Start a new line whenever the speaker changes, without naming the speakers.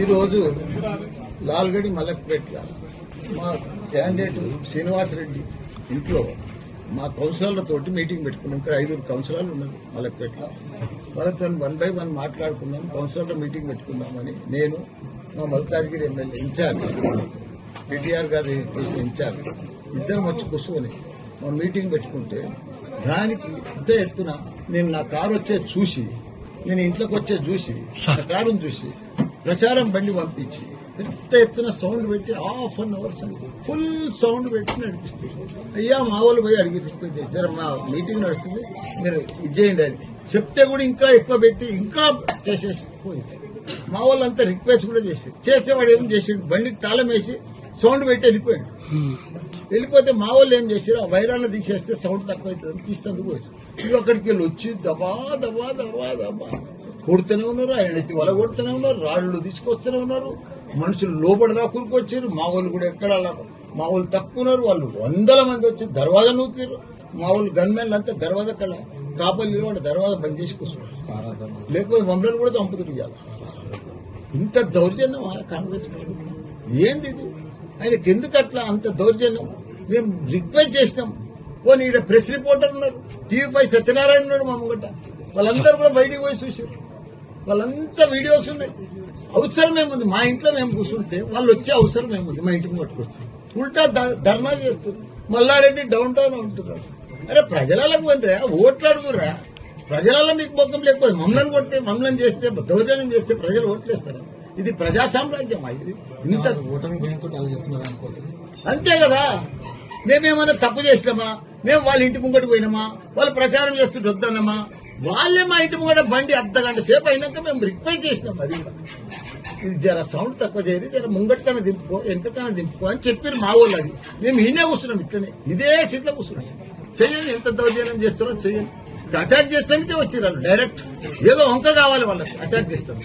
ఈరోజు లాల్గడి మలక్పేట్ల మా క్యాండిడేట్ శ్రీనివాసరెడ్డి ఇంట్లో మా కౌన్సిలర్లతోటి మీటింగ్ పెట్టుకున్నాం. ఇక్కడ 5 కౌన్సిలర్లు ఉన్నారు మలక్పేటలో. వాళ్ళతో 1 by 1 మాట్లాడుకున్నాం. కౌన్సిలర్ల మీటింగ్ పెట్టుకున్నామని నేను మా మల్కాజ్గిరి ఎమ్మెల్యే ఇన్ఛార్జ్ కేటీఆర్ గారు చేసిన ఇన్ఛార్జ్ ఇద్దరం వచ్చి కూర్చొని మా మీటింగ్ పెట్టుకుంటే దానికి పెద్ద ఎత్తున నేను నా కారు వచ్చేది చూసి, నేను ఇంట్లోకి వచ్చేది చూసి, నా కారును చూసి ప్రచారం బండి పంపించి పెద్ద ఎత్తున సౌండ్ పెట్టి ½ an hour ఫుల్ సౌండ్ పెట్టి నడిపిస్తుంది. అయ్యా మా వాళ్ళు పోయి అడిగి రిక్వెస్ట్ చేశారు, మా మీటింగ్ నడుస్తుంది మీరు ఇది చేయండి అని చెప్తే కూడా ఇంకా ఎక్కువ పెట్టి ఇంకా చేసేసి పోయింది. మా వాళ్ళంతా రిక్వెస్ట్ కూడా చేస్తే వాడు ఏం చేసాడు, బండికి తాళం వేసి సౌండ్ పెట్టి వెళ్ళిపోయాడు. వెళ్ళిపోతే మా వాళ్ళు ఏం చేశారు, ఆ వైరాన్ని తీసేస్తే సౌండ్ తక్కువ అవుతుంది తీసేందుకు పోయి ఇవి అక్కడికి వెళ్ళి వచ్చి దబా దబా దబా దబా కొడుతూనే ఉన్నారు. ఆయన ఎత్తి వల కొడుతూనే ఉన్నారు, రాళ్లు తీసుకొస్తూనే ఉన్నారు. మనుషులు లోపలిదా కూరుకొచ్చారు. మా వాళ్ళు కూడా ఎక్కడ మా వాళ్ళు తక్కువ ఉన్నారు. వాళ్ళు 100 మంది వచ్చి దర్వాజా నూకారు. మా వాళ్ళు గన్మెన్లు అంతా దర్వాజా కడ కాపలు నిలబడి దర్వాజా బంద్ చేసి కూర్చున్నారు. లేకపోతే మమ్మల్ని కూడా చంపుతున్నారు. ఇవ్వాలి ఇంత దౌర్జన్యం కాంగ్రెస్ ఏంది ఇది? ఆయనకి ఎందుకు అట్లా అంత దౌర్జన్యం? మేము రిక్వెస్ట్ చేసినాం. పోనీ ఈడ ప్రెస్ రిపోర్టర్ ఉన్నారు, TV5 సత్యనారాయణ ఉన్నాడు మా ముంగట. వాళ్ళందరూ కూడా బయటికి పోయి చూసారు. వాళ్ళంతా వీడియోస్ ఉన్నాయి. అవసరం ఏముంది? మా ఇంట్లో మేము కూర్చుంటే వాళ్ళు వచ్చే అవసరం ఏముంది? మా ఇంటికి పట్టుకొచ్చి ఉల్టా ధర్నా చేస్తారు. మల్లారెడ్డి డౌన్ టౌన్ ఉంటున్నారు. అరే ప్రజలకు పోతే ఓట్లు అడుగురా. ప్రజలలో మీకు మొక్కం లేకపోతే మమ్మల్ని కొడితే మమ్మల్ని చేస్తే దౌర్జన్యం చేస్తే ప్రజలు ఓట్లేస్తారు. ఇది ప్రజా సామ్రాజ్యమా? ఇది ఇంత అంతే కదా. మేమేమైనా తప్పు చేసినామా? మేము వాళ్ళ ఇంటి ముంగటి పోయినామా? వాళ్ళు ప్రచారం చేస్తుంటే వద్దన్నామా? వాళ్ళే మా ఇంటి ముంగట బండి అర్ధగంట సేపు అయినాక మేము రిక్వెస్ట్ చేసినాం. అది ఇది జర సౌండ్ తక్కువ చేయరు, జర ముంగటికైనా దింపుకో వెనకకైనా దింపుకో అని చెప్పారు మా వాళ్ళు. అది మేము ఈయనే కూర్చున్నాం, ఇట్లనే ఇదే సీట్లో కూర్చున్నాం. చెయ్యండి, ఎంత దౌర్జన్యం చేస్తారో చెయ్యండి. అటాక్ చేస్తానికే వచ్చారు వాళ్ళు. డైరెక్ట్ ఏదో వంక కావాలి వాళ్ళకి అటాక్ చేస్తారు.